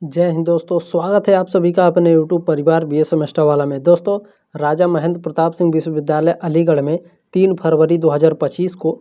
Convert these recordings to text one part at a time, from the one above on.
जय हिंद दोस्तों, स्वागत है आप सभी का अपने यूट्यूब परिवार बीए सेमेस्टर वाला में। दोस्तों, राजा महेंद्र प्रताप सिंह विश्वविद्यालय अलीगढ़ में 3 फरवरी 2025 को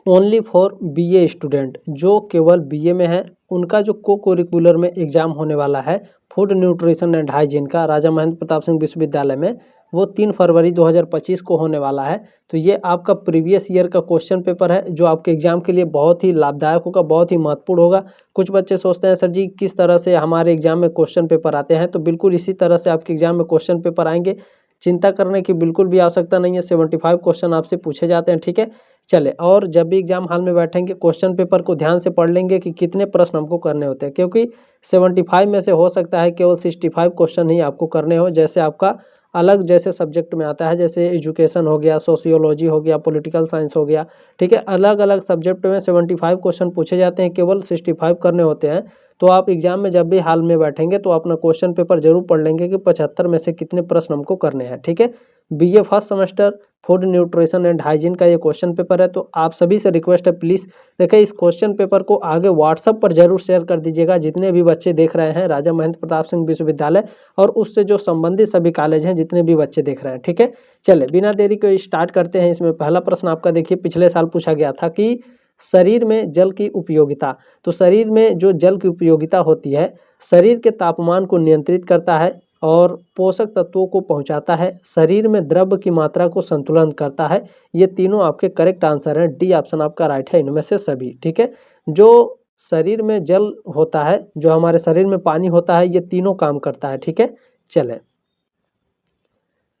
ओनली फॉर बीए स्टूडेंट जो केवल बीए में है उनका जो को करिकुलर में एग्जाम होने वाला है फूड न्यूट्रिशन एंड हाइजीन का राजा महेंद्र प्रताप सिंह विश्वविद्यालय में, वो 3 फरवरी 2025 को होने वाला है। तो ये आपका प्रीवियस ईयर का क्वेश्चन पेपर है जो आपके एग्जाम के लिए बहुत ही लाभदायक होगा, बहुत ही महत्वपूर्ण होगा। कुछ बच्चे सोचते हैं सर जी किस तरह से हमारे एग्जाम में क्वेश्चन पेपर आते हैं, तो बिल्कुल इसी तरह से आपके एग्जाम में क्वेश्चन पेपर आएंगे। चिंता करने की बिल्कुल भी आवश्यकता नहीं है। 75 क्वेश्चन आपसे पूछे जाते हैं, ठीक है। चले, और जब भी एग्जाम हॉल में बैठेंगे क्वेश्चन पेपर को ध्यान से पढ़ लेंगे कि कितने प्रश्न हमको करने होते हैं, क्योंकि 75 में से हो सकता है केवल 65 क्वेश्चन ही आपको करने हो। जैसे आपका अलग जैसे सब्जेक्ट में आता है, जैसे एजुकेशन हो गया, सोशियोलॉजी हो गया, पॉलिटिकल साइंस हो गया, ठीक है। अलग अलग सब्जेक्ट में 75 क्वेश्चन पूछे जाते हैं, केवल 65 करने होते हैं। तो आप एग्जाम में जब भी हाल में बैठेंगे तो अपना क्वेश्चन पेपर जरूर पढ़ लेंगे कि 75 में से कितने प्रश्न हमको करने हैं, ठीक है। BA first semester food nutrition and hygiene का ये क्वेश्चन पेपर है। तो आप सभी से रिक्वेस्ट है, प्लीज़ देखिए इस क्वेश्चन पेपर को आगे व्हाट्सएप पर जरूर शेयर कर दीजिएगा, जितने भी बच्चे देख रहे हैं राजा महेंद्र प्रताप सिंह विश्वविद्यालय और उससे जो संबंधित सभी कॉलेज हैं, जितने भी बच्चे देख रहे हैं, ठीक है। चले, बिना देरी को स्टार्ट करते हैं। इसमें पहला प्रश्न आपका देखिए, पिछले साल पूछा गया था कि शरीर में जल की उपयोगिता। तो शरीर में जो जल की उपयोगिता होती है, शरीर के तापमान को नियंत्रित करता है और पोषक तत्वों को पहुंचाता है, शरीर में द्रव्य की मात्रा को संतुलन करता है। ये तीनों आपके करेक्ट आंसर हैं। डी ऑप्शन आपका राइट है इनमें से सभी, ठीक है। जो शरीर में जल होता है, जो हमारे शरीर में पानी होता है, ये तीनों काम करता है, ठीक है। चलें,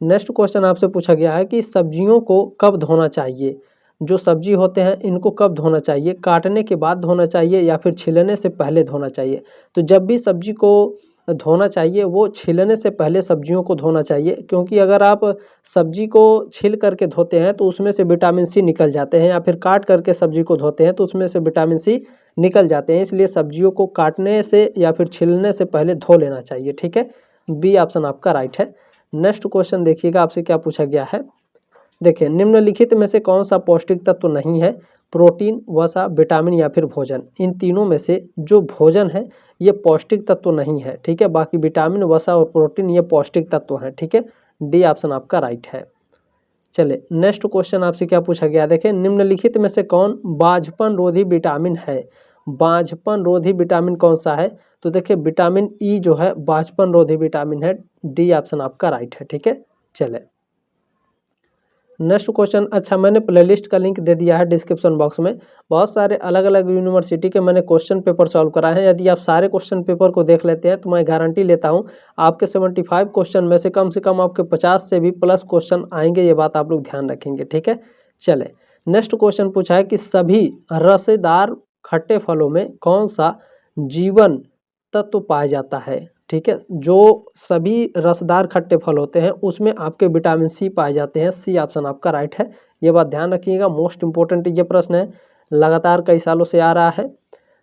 नेक्स्ट क्वेश्चन आपसे पूछा गया है कि सब्जियों को कब धोना चाहिए। जो सब्जी होते हैं इनको कब धोना चाहिए, काटने के बाद धोना चाहिए या फिर छिलने से पहले धोना चाहिए। तो जब भी सब्जी को धोना चाहिए वो छिलने से पहले सब्जियों को धोना चाहिए, क्योंकि अगर आप सब्जी को छिल करके धोते हैं तो उसमें से विटामिन सी निकल जाते हैं, या फिर काट करके सब्जी को धोते हैं तो उसमें से विटामिन सी निकल जाते हैं। इसलिए सब्जियों को काटने से या फिर छिलने से पहले धो लेना चाहिए, ठीक है। बी ऑप्शन आपका राइट है। नेक्स्ट क्वेश्चन देखिएगा, आपसे क्या पूछा गया है। देखिए, निम्नलिखित में से कौन सा पौष्टिक तत्व नहीं है। प्रोटीन, वसा, विटामिन या फिर भोजन। इन तीनों में से जो भोजन है ये पौष्टिक तत्व नहीं है, ठीक है। बाकी विटामिन, वसा और प्रोटीन ये पौष्टिक तत्व हैं, ठीक है। डी ऑप्शन आपका राइट है। चले, नेक्स्ट क्वेश्चन आपसे क्या पूछा गया, देखें निम्नलिखित में से कौन बांझपन रोधी विटामिन है। बांझपन रोधी विटामिन कौन सा है। तो देखिए विटामिन ई जो है बांझपन रोधी विटामिन है। डी ऑप्शन आपका राइट है, ठीक है। चले, नेक्स्ट क्वेश्चन। अच्छा, मैंने प्लेलिस्ट का लिंक दे दिया है डिस्क्रिप्शन बॉक्स में। बहुत सारे अलग अलग यूनिवर्सिटी के मैंने क्वेश्चन पेपर सॉल्व कराए हैं। यदि आप सारे क्वेश्चन पेपर को देख लेते हैं तो मैं गारंटी लेता हूं आपके 75 क्वेश्चन में से कम आपके 50 से भी प्लस क्वेश्चन आएंगे। ये बात आप लोग ध्यान रखेंगे, ठीक है। चले, नेक्स्ट क्वेश्चन पूछा है कि सभी रसेदार खट्टे फलों में कौन सा जीवन तत्व पाया जाता है, ठीक है। जो सभी रसदार खट्टे फल होते हैं उसमें आपके विटामिन सी पाए जाते हैं। सी ऑप्शन आपका राइट है। ये बात ध्यान रखिएगा, मोस्ट इंपॉर्टेंट ये प्रश्न है, लगातार कई सालों से आ रहा है।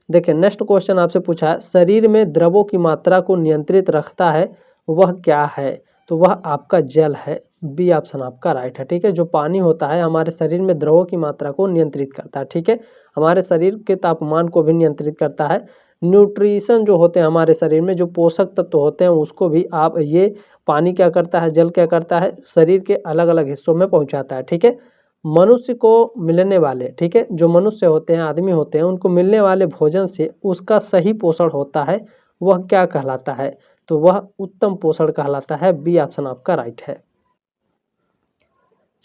देखिए, नेक्स्ट क्वेश्चन आपसे पूछा है शरीर में द्रवों की मात्रा को नियंत्रित रखता है, वह क्या है। तो वह आपका जल है। बी ऑप्शन आपका राइट है, ठीक है। जो पानी होता है हमारे शरीर में द्रवों की मात्रा को नियंत्रित करता है, ठीक है। हमारे शरीर के तापमान को भी नियंत्रित करता है। न्यूट्रिशन जो होते हैं हमारे शरीर में, जो पोषक तत्व होते हैं उसको भी आप ये पानी क्या करता है, जल क्या करता है, शरीर के अलग अलग हिस्सों में पहुंचाता है, ठीक है। मनुष्य को मिलने वाले, ठीक है, जो मनुष्य होते हैं, आदमी होते हैं, उनको मिलने वाले भोजन से उसका सही पोषण होता है, वह क्या कहलाता है। तो वह उत्तम पोषण कहलाता है। बी ऑप्शन आपका राइट है।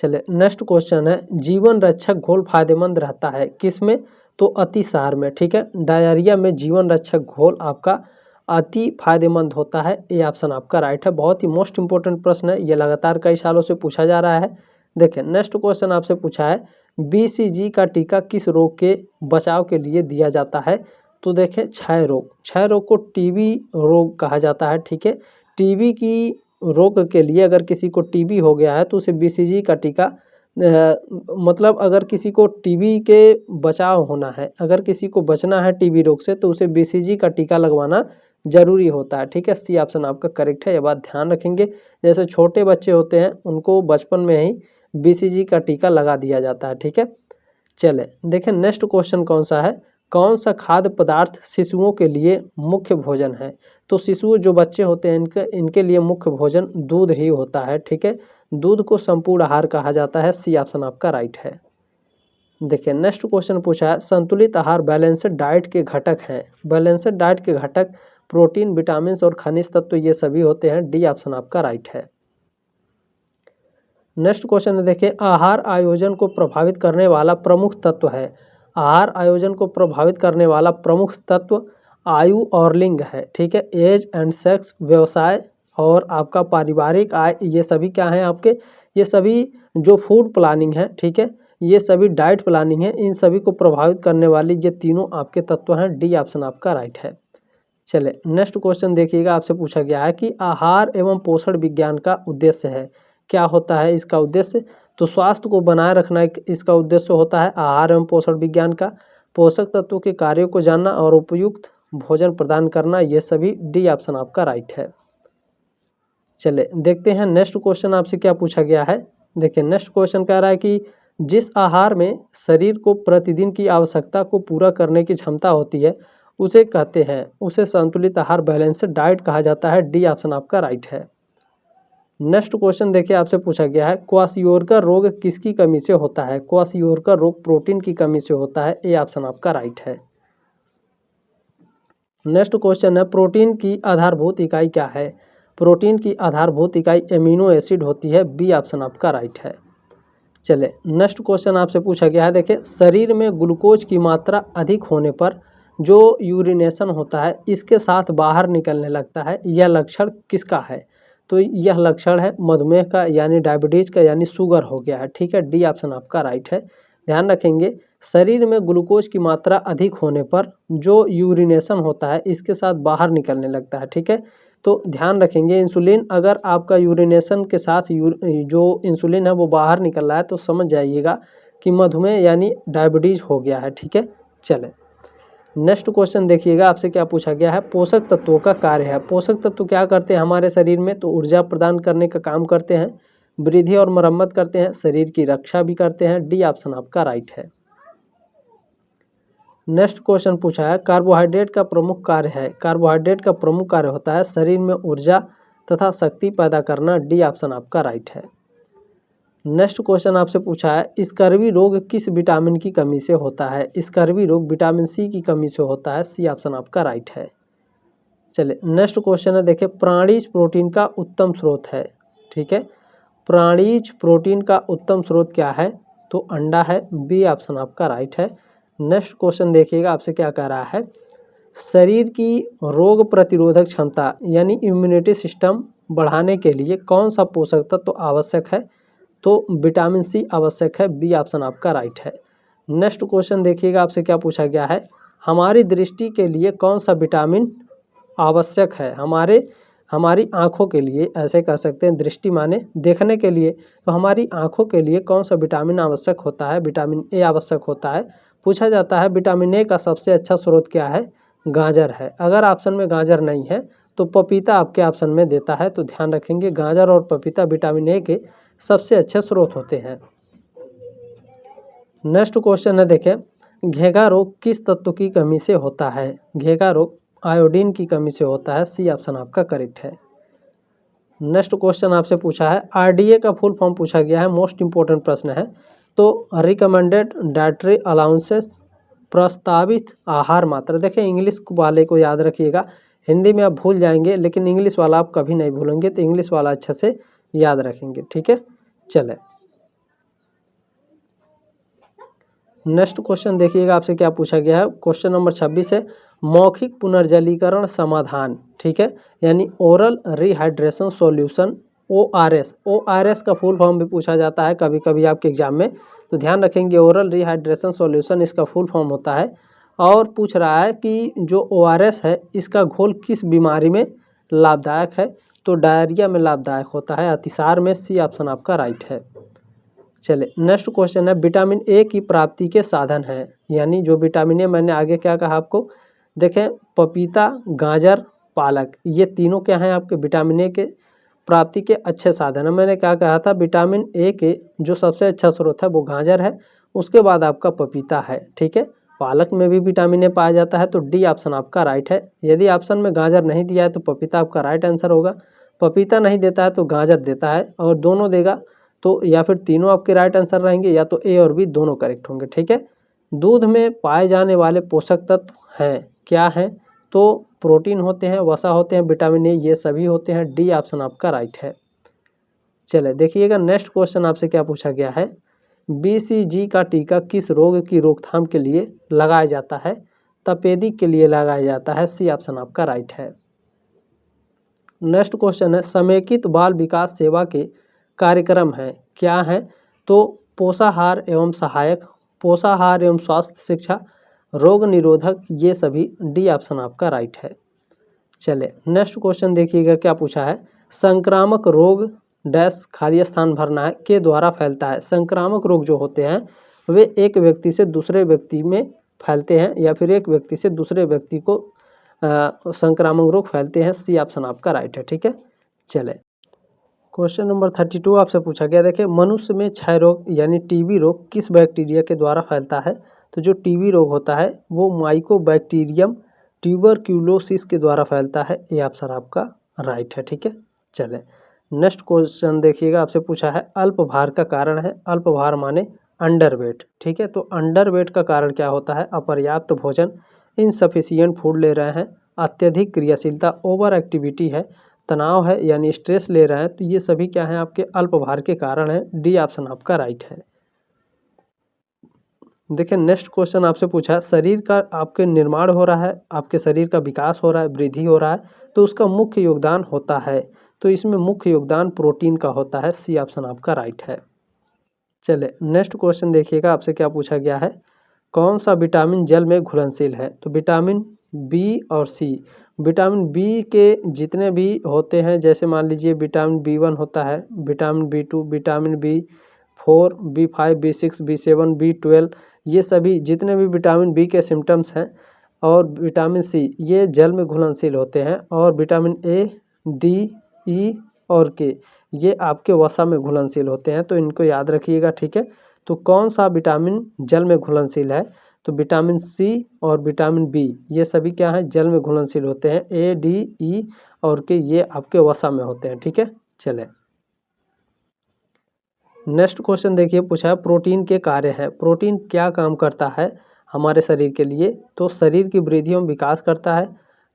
चलिए, नेक्स्ट क्वेश्चन है जीवन रक्षक घोल फायदेमंद रहता है किसमें। तो अतिसार में, ठीक है। डायरिया में जीवन रक्षक घोल आपका अति फायदेमंद होता है। ए ऑप्शन आपका राइट है। बहुत ही मोस्ट इंपॉर्टेंट प्रश्न है, ये लगातार कई सालों से पूछा जा रहा है। देखिए, नेक्स्ट क्वेश्चन आपसे पूछा है बीसीजी का टीका किस रोग के बचाव के लिए दिया जाता है। तो देखिए, क्षय रोग। क्षय रोग को टीबी रोग कहा जाता है, ठीक है। टीबी की रोग के लिए अगर किसी को टीबी हो गया है तो उसे बीसीजी का टीका मतलब अगर किसी को टीबी के बचाव होना है, अगर किसी को बचना है टीबी रोग से, तो उसे बीसीजी का टीका लगवाना जरूरी होता है, ठीक है। सी ऑप्शन आपका करेक्ट है। ये बात ध्यान रखेंगे, जैसे छोटे बच्चे होते हैं उनको बचपन में ही बीसीजी का टीका लगा दिया जाता है, ठीक है। चले, देखें नेक्स्ट क्वेश्चन कौन सा है। कौन सा खाद्य पदार्थ शिशुओं के लिए मुख्य भोजन है? तो शिशु जो बच्चे होते हैं इनके लिए मुख्य भोजन दूध ही होता है, ठीक है। दूध को संपूर्ण आहार कहा जाता है। सी ऑप्शन आपका राइट है। देखिए नेक्स्ट क्वेश्चन पूछा है, संतुलित आहार बैलेंस्ड डाइट के घटक हैं। बैलेंस्ड डाइट के घटक प्रोटीन, विटामिन और खनिज तत्व ये सभी होते हैं। डी ऑप्शन आपका राइट है। नेक्स्ट क्वेश्चन है, देखिए आहार आयोजन को प्रभावित करने वाला प्रमुख तत्व है। आहार आयोजन को प्रभावित करने वाला प्रमुख तत्व आयु और लिंग है, ठीक है। एज एंड सेक्स, व्यवसाय और आपका पारिवारिक आय, ये सभी क्या हैं आपके, ये सभी जो फूड प्लानिंग है, ठीक है, ये सभी डाइट प्लानिंग है, इन सभी को प्रभावित करने वाली ये तीनों आपके तत्व हैं। डी ऑप्शन आपका राइट है। चले नेक्स्ट क्वेश्चन देखिएगा, आपसे पूछा गया है कि आहार एवं पोषण विज्ञान का उद्देश्य है। क्या होता है इसका उद्देश्य? तो स्वास्थ्य को बनाए रखना इसका उद्देश्य होता है आहार एवं पोषण विज्ञान का। पोषक तत्वों के कार्यों को जानना और उपयुक्त भोजन प्रदान करना, ये सभी डी ऑप्शन आपका राइट है। चले देखते हैं नेक्स्ट क्वेश्चन आपसे क्या पूछा गया है। देखिए नेक्स्ट क्वेश्चन कह रहा है कि जिस आहार में शरीर को प्रतिदिन की आवश्यकता को पूरा करने की क्षमता होती है उसे कहते हैं, उसे संतुलित आहार बैलेंस्ड डाइट कहा जाता है। डी ऑप्शन आपका राइट है। नेक्स्ट क्वेश्चन देखिए आपसे पूछा गया है, क्वाशियोरकर रोग किसकी कमी से होता है? क्वाशियोरकर रोग प्रोटीन की कमी से होता है। ए ऑप्शन आपका राइट है। नेक्स्ट क्वेश्चन है, प्रोटीन की आधारभूत इकाई क्या है? प्रोटीन की आधारभूत इकाई एमिनो एसिड होती है। बी ऑप्शन आपका राइट है। चले नेक्स्ट क्वेश्चन आपसे पूछा गया है, देखिए शरीर में ग्लूकोज की मात्रा अधिक होने पर जो यूरिनेशन होता है इसके साथ बाहर निकलने लगता है, यह लक्षण किसका है? तो यह लक्षण है मधुमेह का, यानी डायबिटीज का, यानी शुगर हो गया है, ठीक है। डी ऑप्शन आपका राइट है। ध्यान रखेंगे, शरीर में ग्लूकोज की मात्रा अधिक होने पर जो यूरिनेशन होता है इसके साथ बाहर निकलने लगता है, ठीक है। तो ध्यान रखेंगे, इंसुलिन अगर आपका यूरिनेशन के साथ जो इंसुलिन है वो बाहर निकल रहा है तो समझ जाइएगा कि मधुमेह यानी डायबिटीज हो गया है, ठीक है। चले नेक्स्ट क्वेश्चन देखिएगा, आपसे क्या पूछा गया है, पोषक तत्वों का कार्य है। पोषक तत्व क्या करते हैं हमारे शरीर में? तो ऊर्जा प्रदान करने का काम करते हैं, वृद्धि और मरम्मत करते हैं, शरीर की रक्षा भी करते हैं। डी ऑप्शन आपका राइट है। नेक्स्ट क्वेश्चन पूछा है, कार्बोहाइड्रेट का प्रमुख कार्य है। कार्बोहाइड्रेट का प्रमुख कार्य होता है शरीर में ऊर्जा तथा शक्ति पैदा करना। डी ऑप्शन आपका राइट है। नेक्स्ट क्वेश्चन आपसे पूछा है, स्कर्वी रोग किस विटामिन की कमी से होता है? स्कर्वी रोग विटामिन सी की कमी से होता है। सी ऑप्शन आपका राइट है। चलिए नेक्स्ट क्वेश्चन है, देखिए प्राणीज प्रोटीन का उत्तम स्रोत है, ठीक है। प्राणीज प्रोटीन का उत्तम स्रोत क्या है? तो अंडा है। बी ऑप्शन आपका राइट है। नेक्स्ट क्वेश्चन देखिएगा, आपसे क्या कह रहा है, शरीर की रोग प्रतिरोधक क्षमता यानी इम्यूनिटी सिस्टम बढ़ाने के लिए कौन सा पोषक तत्व तो आवश्यक है? तो विटामिन सी आवश्यक है। बी ऑप्शन आपका राइट है। नेक्स्ट क्वेश्चन देखिएगा, आपसे क्या पूछा गया है, हमारी दृष्टि के लिए कौन सा विटामिन आवश्यक है? हमारी आँखों के लिए, ऐसे कह सकते हैं, दृष्टि माने देखने के लिए, तो हमारी आँखों के लिए कौन सा विटामिन आवश्यक होता है? विटामिन ए आवश्यक होता है। पूछा जाता है विटामिन ए का सबसे अच्छा स्रोत क्या है? गाजर है। अगर ऑप्शन में गाजर नहीं है तो पपीता आपके ऑप्शन में देता है, तो ध्यान रखेंगे गाजर और पपीता विटामिन ए के सबसे अच्छे स्रोत होते हैं। नेक्स्ट क्वेश्चन है, देखें घेंघा रोग किस तत्व की कमी से होता है? घेंघा रोग आयोडीन की कमी से होता है। सी ऑप्शन आपका करेक्ट है। नेक्स्ट क्वेश्चन आपसे पूछा है, आरडीए का फुल फॉर्म पूछा गया है, मोस्ट इंपॉर्टेंट प्रश्न है। तो रिकमेंडेड डाइटरी अलाउंसेस, प्रस्तावित आहार मात्रा। देखिए इंग्लिश वाले को याद रखिएगा, हिंदी में आप भूल जाएंगे लेकिन इंग्लिश वाला आप कभी नहीं भूलेंगे, तो इंग्लिश वाला अच्छे से याद रखेंगे, ठीक है। चले नेक्स्ट क्वेश्चन देखिएगा, आपसे क्या पूछा गया है, क्वेश्चन नंबर 26 है, मौखिक पुनर्जलीकरण समाधान, ठीक है, यानी oral rehydration solution, ORS। ORS का फुल फॉर्म भी पूछा जाता है कभी कभी आपके एग्जाम में, तो ध्यान रखेंगे ओरल रिहाइड्रेशन सॉल्यूशन इसका फुल फॉर्म होता है। और पूछ रहा है कि जो ORS है इसका घोल किस बीमारी में लाभदायक है? तो डायरिया में लाभदायक होता है, अतिसार में। सी ऑप्शन आपका राइट है। चले नेक्स्ट क्वेश्चन है, विटामिन ए की प्राप्ति के साधन है, यानी जो विटामिन ए, मैंने आगे क्या कहा आपको, देखें पपीता, गाजर, पालक, ये तीनों क्या हैं आपके विटामिन ए के प्राप्ति के अच्छे साधन है। मैंने क्या कहा था, विटामिन ए के जो सबसे अच्छा स्रोत है वो गाजर है, उसके बाद आपका पपीता है, ठीक है, पालक में भी विटामिन ए पाया जाता है, तो डी ऑप्शन आपका राइट है। यदि ऑप्शन में गाजर नहीं दिया है तो पपीता आपका राइट आंसर होगा। पपीता नहीं देता है तो गाजर देता है, और दोनों देगा तो या फिर तीनों आपके राइट आंसर रहेंगे, या तो ए और बी दोनों करेक्ट होंगे। ठीक है। दूध में पाए जाने वाले पोषक तत्व हैं, क्या हैं? तो प्रोटीन होते हैं, वसा होते हैं, विटामिन ए, ये सभी होते हैं। डी ऑप्शन आपका राइट है। चले देखिएगा नेक्स्ट क्वेश्चन आपसे क्या पूछा गया है। BCG का टीका किस रोग की रोकथाम के लिए लगाया जाता है? तपेदिक के लिए लगाया जाता है। सी ऑप्शन आपका राइट है। नेक्स्ट क्वेश्चन है, समेकित बाल विकास सेवा के कार्यक्रम हैं, क्या हैं? तो पोषाहार एवं सहायक, पोषाहार एवं स्वास्थ्य शिक्षा, रोग निरोधक, ये सभी। डी ऑप्शन आपका राइट है। चले नेक्स्ट क्वेश्चन देखिएगा क्या पूछा है। संक्रामक रोग डैश खाली स्थान भरना है के द्वारा फैलता है। संक्रामक रोग जो होते हैं वे एक व्यक्ति से दूसरे व्यक्ति में फैलते हैं, या फिर एक व्यक्ति से दूसरे व्यक्ति को संक्रामक रोग फैलते हैं। सी ऑप्शन आपका राइट है। ठीक है। चले क्वेश्चन नंबर 32 आपसे पूछा गया। देखिए, मनुष्य में क्षय रोग यानी टीबी रोग किस बैक्टीरिया के द्वारा फैलता है? तो जो टीबी रोग होता है वो माइकोबैक्टीरियम ट्यूबरक्यूलोसिस के द्वारा फैलता है। ये ऑप्शन आपका राइट है। ठीक है। चले नेक्स्ट क्वेश्चन देखिएगा, आपसे पूछा है अल्प भार का कारण है। अल्प भार माने अंडरवेट। ठीक है। तो अंडरवेट का कारण क्या होता है? अपर्याप्त भोजन, इनसफिशियंट फूड ले रहे हैं, अत्यधिक क्रियाशीलता, ओवर एक्टिविटी है, तनाव है यानी स्ट्रेस ले रहे हैं, तो ये सभी क्या है आपके अल्प भार के कारण है। डी ऑप्शन आपका राइट है। देखिए नेक्स्ट क्वेश्चन आपसे पूछा है, शरीर का आपके निर्माण हो रहा है, आपके शरीर का विकास हो रहा है, वृद्धि हो रहा है, तो उसका मुख्य योगदान होता है। तो इसमें मुख्य योगदान प्रोटीन का होता है। सी ऑप्शन आपका राइट है। चले नेक्स्ट क्वेश्चन देखिएगा, आपसे क्या पूछा गया है। कौन सा विटामिन जल में घुलनशील है? तो विटामिन बी और सी। विटामिन बी के जितने भी होते हैं, जैसे मान लीजिए विटामिन B1 होता है, vitamin B2, vitamin B4, B5, B6, B7, B12, ये सभी जितने भी विटामिन बी के सिम्टम्स हैं, और विटामिन सी, ये जल में घुलनशील होते हैं। और विटामिन ए, डी, ई और के, ये आपके वसा में घुलनशील होते हैं। तो इनको याद रखिएगा। ठीक है। तो कौन सा विटामिन जल में घुलनशील है? तो विटामिन सी और विटामिन बी, ये सभी क्या है? जल में घुलनशील होते हैं। ए, डी, ई और के, ये आपके वसा में होते हैं। ठीक है। चले नेक्स्ट क्वेश्चन देखिए, पूछा है प्रोटीन के कार्य है। प्रोटीन क्या काम करता है हमारे शरीर के लिए? तो शरीर की वृद्धि एवं विकास करता है,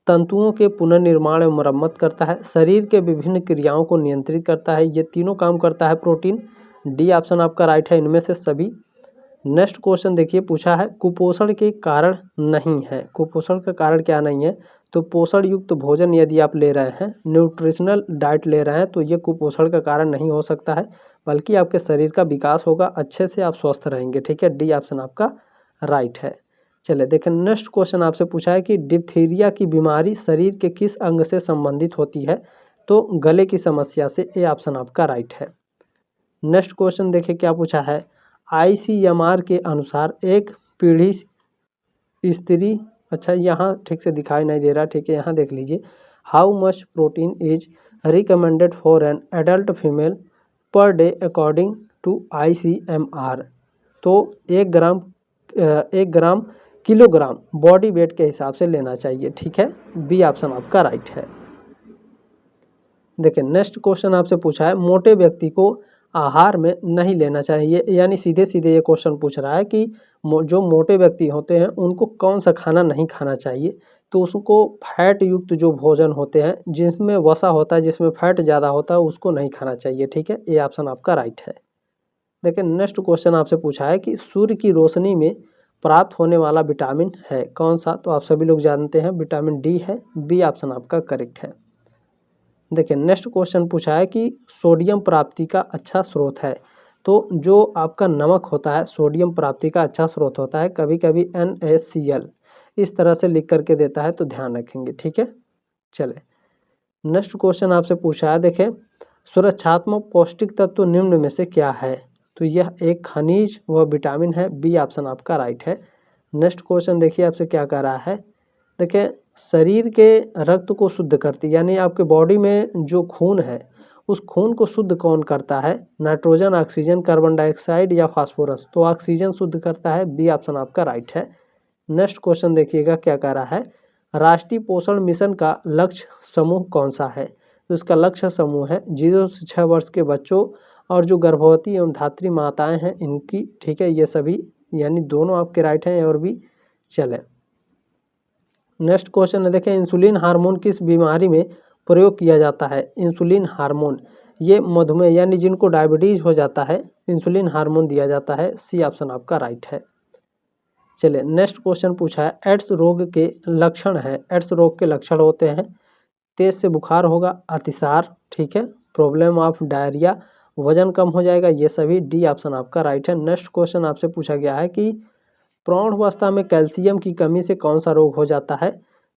तंतुओं के पुनर्निर्माण एवं मरम्मत करता है, शरीर के विभिन्न क्रियाओं को नियंत्रित करता है। ये तीनों काम करता है प्रोटीन। डी ऑप्शन आपका राइट है इनमें से सभी। नेक्स्ट क्वेश्चन देखिए, पूछा है कुपोषण के कारण नहीं है। कुपोषण का कारण क्या नहीं है? तो पोषण युक्त भोजन यदि आप ले रहे हैं, न्यूट्रिशनल डाइट ले रहे हैं, तो ये कुपोषण का कारण नहीं हो सकता है, बल्कि आपके शरीर का विकास होगा, अच्छे से आप स्वस्थ रहेंगे। ठीक है। डी ऑप्शन आपका राइट है। चलिए देखें नेक्स्ट क्वेश्चन आपसे पूछा है कि डिप्थीरिया की बीमारी शरीर के किस अंग से संबंधित होती है? तो गले की समस्या से। ए ऑप्शन आपका राइट है। नेक्स्ट क्वेश्चन देखिए क्या पूछा है। ICMR के अनुसार एक पीढ़ी स्त्री, अच्छा यहाँ ठीक से दिखाई नहीं दे रहा, ठीक है, यहाँ देख लीजिए। How much protein is recommended for an adult female per day according to ICMR? तो 1 ग्राम किलोग्राम बॉडी वेट के हिसाब से लेना चाहिए। ठीक है। बी ऑप्शन आपका राइट है। देखिए नेक्स्ट क्वेश्चन आपसे पूछा है मोटे व्यक्ति को आहार में नहीं लेना चाहिए, यानी सीधे सीधे ये क्वेश्चन पूछ रहा है कि जो मोटे व्यक्ति होते हैं उनको कौन सा खाना नहीं खाना चाहिए? तो उसको फैट युक्त जो भोजन होते हैं, जिसमें वसा होता है, जिसमें फैट ज़्यादा होता है, उसको नहीं खाना चाहिए। ठीक है। ये ऑप्शन आपका राइट है। देखिए नेक्स्ट क्वेश्चन आपसे पूछा है कि सूर्य की रोशनी में प्राप्त होने वाला विटामिन है कौन सा? तो आप सभी लोग जानते हैं विटामिन डी है। बी ऑप्शन आपका करेक्ट है। देखिए नेक्स्ट क्वेश्चन पूछा है कि सोडियम प्राप्ति का अच्छा स्रोत है। तो जो आपका नमक होता है, सोडियम प्राप्ति का अच्छा स्रोत होता है। कभी कभी NaCl इस तरह से लिख करके देता है, तो ध्यान रखेंगे। ठीक है। चले नेक्स्ट क्वेश्चन आपसे पूछा है, देखें सुरक्षात्मक पौष्टिक तत्व निम्न में से क्या है? तो यह एक खनिज व विटामिन है। बी ऑप्शन आपका राइट है। नेक्स्ट क्वेश्चन देखिए आपसे क्या कह रहा है। देखिए शरीर के रक्त को शुद्ध करती, यानी आपके बॉडी में जो खून है उस खून को शुद्ध कौन करता है? नाइट्रोजन, ऑक्सीजन, कार्बन डाइऑक्साइड या फास्फोरस? तो ऑक्सीजन शुद्ध करता है। बी ऑप्शन आपका राइट है। नेक्स्ट क्वेश्चन देखिएगा क्या कह रहा है, राष्ट्रीय पोषण मिशन का लक्ष्य समूह कौन सा है। तो इसका लक्ष्य समूह है 0 से 6 वर्ष के बच्चों और जो गर्भवती एवं धात्री माताएं हैं इनकी, ठीक है, ये सभी यानी दोनों आपके राइट हैं और भी। चले नेक्स्ट क्वेश्चन है, देखें इंसुलिन हार्मोन किस बीमारी में प्रयोग किया जाता है। इंसुलिन हार्मोन ये मधुमेह यानी जिनको डायबिटीज हो जाता है इंसुलिन हार्मोन दिया जाता है। सी ऑप्शन आपका राइट है। चलिए नेक्स्ट क्वेश्चन पूछा है, एड्स रोग के लक्षण है। एड्स रोग के लक्षण होते हैं तेज से बुखार होगा, अतिसार, ठीक है, प्रॉब्लम ऑफ डायरिया, वजन कम हो जाएगा, ये सभी। डी ऑप्शन आपका राइट है। नेक्स्ट क्वेश्चन आपसे पूछा गया है कि प्रौढ़ावस्था में कैल्शियम की कमी से कौन सा रोग हो जाता है।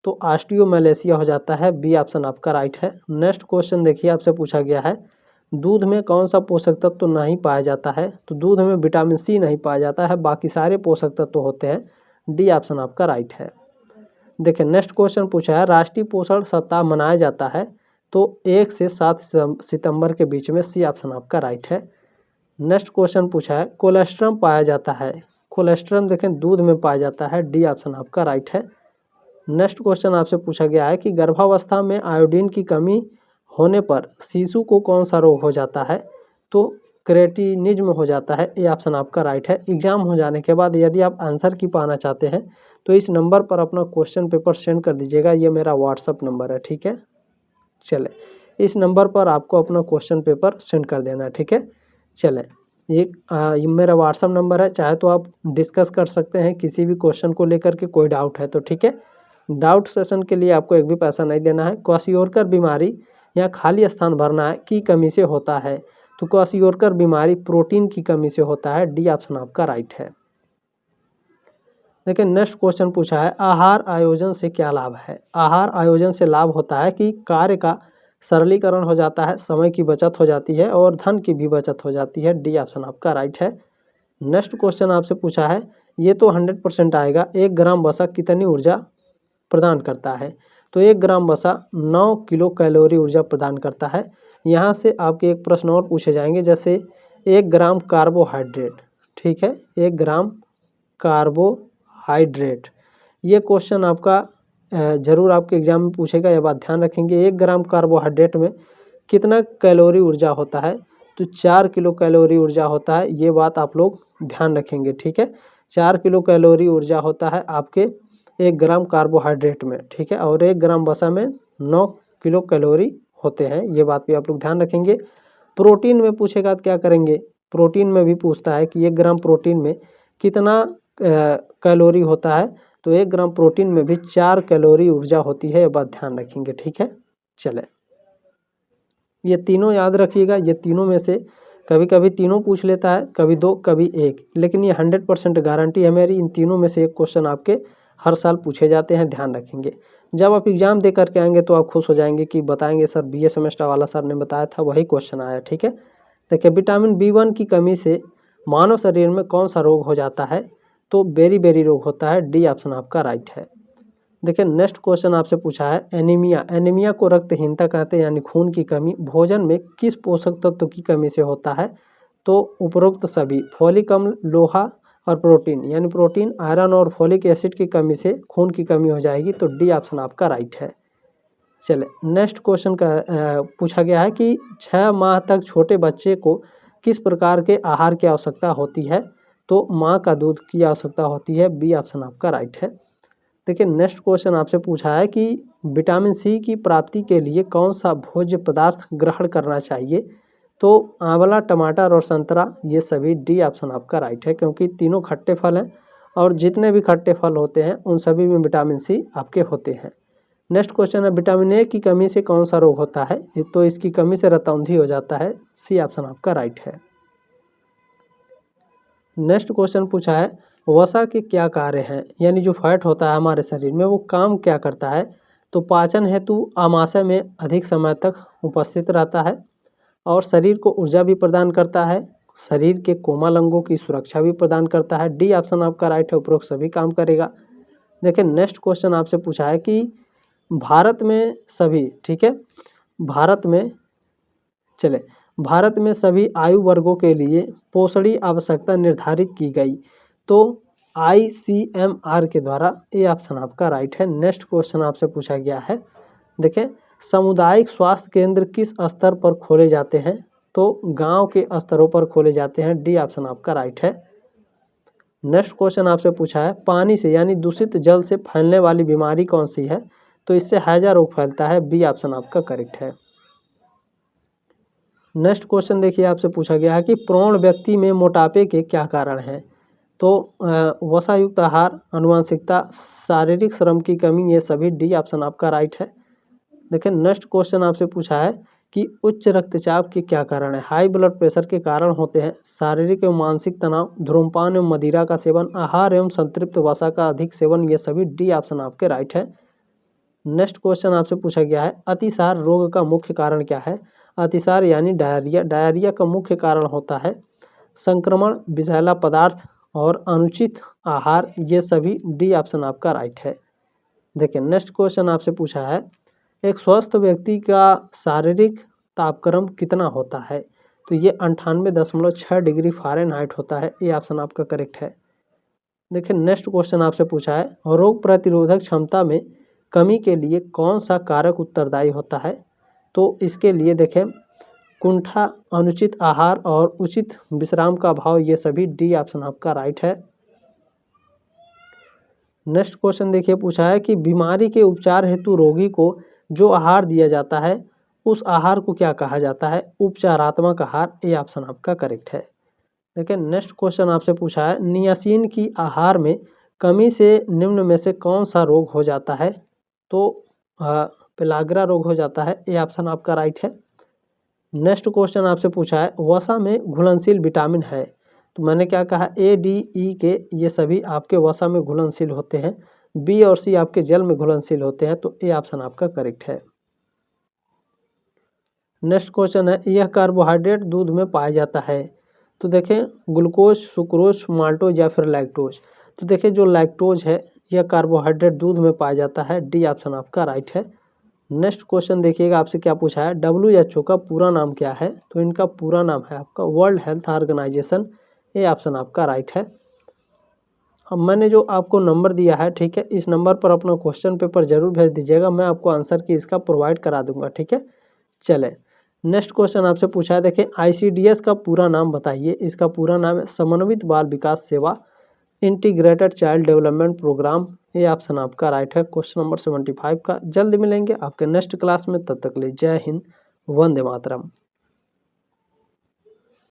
तो ऑस्टियोमैलेशिया हो जाता है। बी ऑप्शन आपका राइट है। नेक्स्ट क्वेश्चन देखिए आपसे पूछा गया है, दूध में कौन सा पोषक तत्व तो नहीं पाया जाता है। तो दूध में विटामिन सी नहीं पाया जाता है, बाकी सारे पोषक तत्व तो होते हैं। डी ऑप्शन आपका राइट है। देखिए नेक्स्ट क्वेश्चन पूछा है, राष्ट्रीय पोषण सप्ताह मनाया जाता है तो 1 से 7 सितंबर के बीच में। सी ऑप्शन आपका राइट है। नेक्स्ट क्वेश्चन पूछा है, कोलेस्ट्रम पाया जाता है। कोलेस्ट्रम देखें दूध में पाया जाता है। डी ऑप्शन आपका राइट है। नेक्स्ट क्वेश्चन आपसे पूछा गया है कि गर्भावस्था में आयोडीन की कमी होने पर शिशु को कौन सा रोग हो जाता है। तो क्रेटिनिज्म हो जाता है। ए ऑप्शन आपका राइट है। एग्जाम हो जाने के बाद यदि आप आंसर की पाना चाहते हैं तो इस नंबर पर अपना क्वेश्चन पेपर सेंड कर दीजिएगा। ये मेरा व्हाट्सअप नंबर है, ठीक है। चले इस नंबर पर आपको अपना क्वेश्चन पेपर सेंड कर देना है, ठीक है। चले ये मेरा व्हाट्सअप नंबर है, चाहे तो आप डिस्कस कर सकते हैं किसी भी क्वेश्चन को लेकर के, कोई डाउट है तो, ठीक है। डाउट सेशन के लिए आपको एक भी पैसा नहीं देना है। क्वाशियोरकर बीमारी या खाली स्थान भरना है की कमी से होता है। तो क्वाशियोरकर बीमारी प्रोटीन की कमी से होता है। डी ऑप्शन आपका राइट है। देखिए नेक्स्ट क्वेश्चन पूछा है, आहार आयोजन से क्या लाभ है। आहार आयोजन से लाभ होता है कि कार्य का सरलीकरण हो जाता है, समय की बचत हो जाती है और धन की भी बचत हो जाती है। डी ऑप्शन आपका राइट है। नेक्स्ट क्वेश्चन आपसे पूछा है, ये तो 100% आएगा, 1 ग्राम वसा कितनी ऊर्जा प्रदान करता है। तो 1 ग्राम वसा 9 किलो कैलोरी ऊर्जा प्रदान करता है। यहाँ से आपके एक प्रश्न और पूछे जाएंगे, जैसे 1 ग्राम कार्बोहाइड्रेट, ठीक है, 1 ग्राम कार्बोहाइड्रेट, ये क्वेश्चन आपका जरूर आपके एग्जाम में पूछेगा, यह बात ध्यान रखेंगे। 1 ग्राम कार्बोहाइड्रेट में कितना कैलोरी ऊर्जा होता है। तो 4 किलो कैलोरी ऊर्जा होता है। ये बात आप लोग ध्यान रखेंगे, ठीक है। 4 किलो कैलोरी ऊर्जा होता है आपके 1 ग्राम कार्बोहाइड्रेट में, ठीक है। और 1 ग्राम वसा में 9 किलो कैलोरी होते हैं। ये बात भी आप लोग ध्यान रखेंगे। प्रोटीन में पूछेगा तो क्या करेंगे, प्रोटीन में भी पूछता है कि 1 ग्राम प्रोटीन में कितना कैलोरी होता है। तो 1 ग्राम प्रोटीन में भी 4 कैलोरी ऊर्जा होती है। ये बात ध्यान रखेंगे, ठीक है। चले ये तीनों याद रखिएगा। ये तीनों में से कभी कभी तीनों पूछ लेता है, कभी 2 कभी 1, लेकिन ये 100% गारंटी है मेरी, इन तीनों में से एक क्वेश्चन आपके हर साल पूछे जाते हैं, ध्यान रखेंगे। जब आप एग्जाम दे करके आएंगे तो आप खुश हो जाएंगे कि बताएंगे सर BA सेमेस्टर वाला सर ने बताया था, वही क्वेश्चन आया, ठीक है। देखिए विटामिन B1 की कमी से मानव शरीर में कौन सा रोग हो जाता है। तो बेरी रोग होता है। डी ऑप्शन आपका राइट है। देखिए नेक्स्ट क्वेश्चन आपसे पूछा है, एनीमिया, एनीमिया को रक्तहीनता कहते हैं यानी खून की कमी, भोजन में किस पोषक तत्व की कमी से होता है। तो उपरोक्त सभी, फॉलिक अम्ल, लोहा और प्रोटीन, यानी प्रोटीन, आयरन और फॉलिक एसिड की कमी से खून की कमी हो जाएगी। तो डी ऑप्शन आपका राइट है। चले नेक्स्ट क्वेश्चन का पूछा गया है कि 6 माह तक छोटे बच्चे को किस प्रकार के आहार की आवश्यकता होती है। तो माँ का दूध की आवश्यकता होती है। बी ऑप्शन आपका राइट है। देखिए नेक्स्ट क्वेश्चन आपसे पूछा है कि विटामिन सी की प्राप्ति के लिए कौन सा भोज्य पदार्थ ग्रहण करना चाहिए। तो आंवला, टमाटर और संतरा, ये सभी। डी ऑप्शन आपका राइट है, क्योंकि तीनों खट्टे फल हैं और जितने भी खट्टे फल होते हैं उन सभी में विटामिन सी आपके होते हैं। नेक्स्ट क्वेश्चन है, विटामिन ए की कमी से कौन सा रोग होता है। तो इसकी कमी से रतौंधी हो जाता है। सी ऑप्शन आपका राइट है। नेक्स्ट क्वेश्चन पूछा है, वसा के क्या कार्य हैं, यानी जो फैट होता है हमारे शरीर में वो काम क्या करता है। तो पाचन हेतु आमाशय में अधिक समय तक उपस्थित रहता है और शरीर को ऊर्जा भी प्रदान करता है, शरीर के कोमल अंगों की सुरक्षा भी प्रदान करता है। डी ऑप्शन आपका राइट है, उपरोक्त सभी काम करेगा। देखिए नेक्स्ट क्वेश्चन आपसे पूछा है कि भारत में सभी, ठीक है, भारत में सभी आयु वर्गों के लिए पोषणीय आवश्यकता निर्धारित की गई। तो ICMR के द्वारा। ये ऑप्शन आपका राइट है। नेक्स्ट क्वेश्चन आपसे पूछा गया है, देखें सामुदायिक स्वास्थ्य केंद्र किस स्तर पर खोले जाते हैं? तो गांव के स्तरों पर खोले जाते हैं। डी ऑप्शन आपका राइट है। नेक्स्ट क्वेश्चन आपसे पूछा है, पानी से यानी दूषित जल से फैलने वाली बीमारी कौन सी है? तो इससे हैजा रोग फैलता है। बी ऑप्शन आपका करेक्ट है। नेक्स्ट क्वेश्चन देखिए, आपसे पूछा गया है कि प्रौढ़ व्यक्ति में मोटापे के क्या कारण हैं? तो वसायुक्त आहार, आनुवंशिकता, शारीरिक श्रम की कमी, ये सभी। डी ऑप्शन आपका राइट है। देखिए नेक्स्ट क्वेश्चन आपसे पूछा है कि उच्च रक्तचाप के क्या कारण है? हाई ब्लड प्रेशर के कारण होते हैं शारीरिक एवं मानसिक तनाव, धूम्रपान एवं मदिरा का सेवन, आहार एवं संतृप्त वसा का अधिक सेवन, ये सभी। डी ऑप्शन आपके राइट है। नेक्स्ट क्वेश्चन आपसे पूछा गया है, अतिसार रोग का मुख्य कारण क्या है? अतिसार यानी डायरिया। डायरिया का मुख्य कारण होता है संक्रमण, विषैला पदार्थ और अनुचित आहार, ये सभी। डी ऑप्शन आपका राइट है। देखिए नेक्स्ट क्वेश्चन आपसे पूछा है, एक स्वस्थ व्यक्ति का शारीरिक तापक्रम कितना होता है? तो ये 98.6 डिग्री फ़ारेनहाइट होता है। ये ऑप्शन आपका करेक्ट है। देखिए नेक्स्ट क्वेश्चन आपसे पूछा है, रोग प्रतिरोधक क्षमता में कमी के लिए कौन सा कारक उत्तरदायी होता है? तो इसके लिए देखें कुंठा, अनुचित आहार और उचित विश्राम का अभाव, ये सभी। डी ऑप्शन आपका राइट है। नेक्स्ट क्वेश्चन देखिए, पूछा है कि बीमारी के उपचार हेतु रोगी को जो आहार दिया जाता है उस आहार को क्या कहा जाता है? उपचारात्मक आहार। ये ऑप्शन आपका करेक्ट है। देखिए नेक्स्ट क्वेश्चन आपसे पूछा है, नियासिन की आहार में कमी से निम्न में से कौन सा रोग हो जाता है? तो पेलाग्रा रोग हो जाता है। ये ऑप्शन आपका राइट है। नेक्स्ट क्वेश्चन आपसे पूछा है, वसा में घुलनशील विटामिन है? तो मैंने क्या कहा, ए, डी, ई के, ये सभी आपके वसा में घुलनशील होते हैं। बी और सी आपके जल में घुलनशील होते हैं। तो ए ऑप्शन आपका करेक्ट है। नेक्स्ट क्वेश्चन है, यह कार्बोहाइड्रेट दूध में पाया जाता है? तो देखें ग्लूकोज, सुक्रोज, माल्टोज या फिर लैक्टोज। तो देखें जो लैक्टोज है यह कार्बोहाइड्रेट दूध में पाया जाता है। डी ऑप्शन आपका राइट है। नेक्स्ट क्वेश्चन देखिएगा, आपसे क्या पूछा है, WHO का पूरा नाम क्या है? तो इनका पूरा नाम है आपका वर्ल्ड हेल्थ ऑर्गेनाइजेशन। ये ऑप्शन आपका राइट है। अब मैंने जो आपको नंबर दिया है, ठीक है, इस नंबर पर अपना क्वेश्चन पेपर जरूर भेज दीजिएगा, मैं आपको आंसर की इसका प्रोवाइड करा दूंगा। ठीक है, चले नेक्स्ट क्वेश्चन आपसे पूछा है, देखिए ICDS का पूरा नाम बताइए। इसका पूरा नाम है समन्वित बाल विकास सेवा, इंटीग्रेटेड चाइल्ड डेवलपमेंट प्रोग्राम। ये ऑप्शन आपका राइट है। क्वेश्चन नंबर 75 का। जल्द मिलेंगे आपके नेक्स्ट क्लास में, तब तक के लिए जय हिंद, वंदे मातरम।